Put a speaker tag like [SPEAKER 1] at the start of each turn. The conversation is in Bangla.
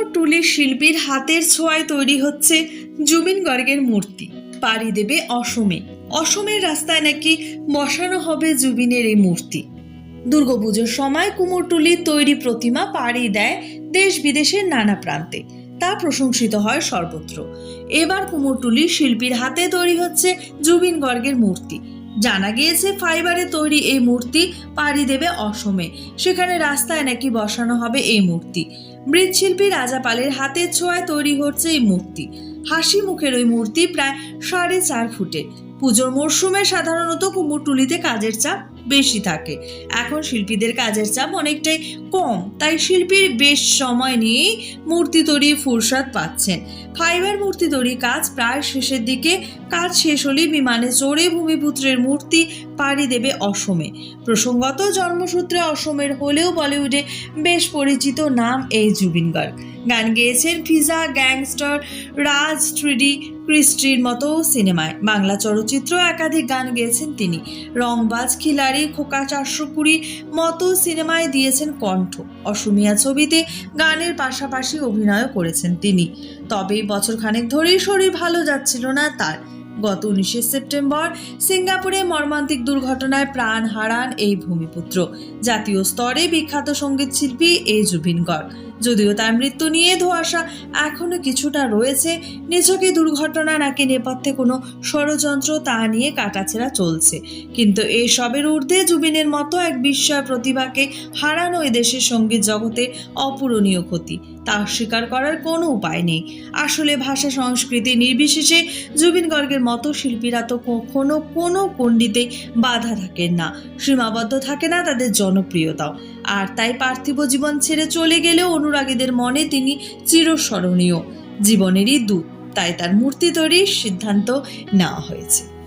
[SPEAKER 1] কুমোরটুলির শিল্পীর হাতের ছোঁয়ায় তৈরি হচ্ছে জুবিন গর্গের মূর্তি। পাড়ি দেবে অসমে। অসমের রাস্তায় নাকি বসানো হবে জুবিনের এই মূর্তি। দুর্গাপুজোর সময় কুমোরটুলির তৈরি প্রতিমা পাড়ি দেয় দেশ বিদেশের নানা প্রান্তে। তা প্রশংসিত হয় সর্বত্র। এবার কুমোরটুলির শিল্পীর হাতে তৈরি হচ্ছে জুবিন গর্গের মূর্তি। জানা গিয়েছে ফাইবারে তৈরি এই মূর্তি পাড়ি দেবে অসমে। সেখানে রাস্তায় নাকি বসানো হবে এই মূর্তি। মৃৎশিল্পী রাজাপালের হাতের ছোঁয়ায় তৈরি হচ্ছে এই মূর্তি। হাসি মুখের ওই মূর্তি প্রায় 4.5 ফুটের। পুজোর মরশুমে সাধারণত কুমোরটুলিতে কাজের চাপ বেশি থাকে। এখন শিল্পীদের কাজের চাপ অনেকটাই কম, তাই শিল্পীর বেশ সময় নিয়েই মূর্তি তৈরি ফুরসত পাচ্ছেন। ফাইবার মূর্তি তৈরির কাজ প্রায় শেষের দিকে। কাজ শেষ হলেই বিমানে চড়ে ভূমিপুত্রের মূর্তি পাড়ি দেবে অসমে। প্রসঙ্গত জন্মসূত্রে অসমের হলেও বলিউডে বেশ পরিচিত নাম এই জুবিন গার্গ। গান গেয়েছেন ফিজা, গ্যাংস্টার, রাজ, 3D, ক্রিস্টির মতো সিনেমায়। বাংলা চলচ্চিত্র একাধিক গান গেয়েছেন তিনি। রংবাজ, খিলাড়ি, খোকা 420 মতো সিনেমায় দিয়েছেন কণ্ঠ। অসমীয়া ছবিতে গানের পাশাপাশি অভিনয় করেছেন তিনি। তবে বছরখানেক ধরেই শরীর ভালো যাচ্ছিল না তার। গত 19 সেপ্টেম্বর সিঙ্গাপুরে মর্মান্তিক দুর্ঘটনায় প্রাণ হারান এই ভূমিপুত্র। জাতীয় স্তরে বিখ্যাত সঙ্গীত শিল্পী এই জুবিন গর্গ। যদিও তার মৃত্যু নিয়ে ধোঁয়াশা এখনো কিছুটা রয়েছে। নিছক এই দুর্ঘটনা নাকি নেপথ্যে কোনো ষড়যন্ত্র, তা নিয়ে কাটাছেঁড়া চলছে। কিন্তু এই সবের ঊর্ধ্বে জুবিনের মতো এক বিস্ময় প্রতিভাকে হারানো দেশের সঙ্গীত জগতে অপূরণীয় ক্ষতি। তা স্বীকার করার কোনো উপায় নেই। আসলে ভাষা সংস্কৃতি নির্বিশেষে জুবিন গর্গের মতো শিল্পীরা তো কখনো কোনো গণ্ডিতেই বাধা থাকেন না, সীমাবদ্ধ থাকে না তাদের জনপ্রিয়তাও। আর তাই পার্থিব জীবন ছেড়ে চলে গেলেও অনুরাগীদের মনে তিনি চিরস্মরণীয়, জীবনেরই দূত। তাই তার মূর্তি তৈরির সিদ্ধান্ত নেওয়া হয়েছে।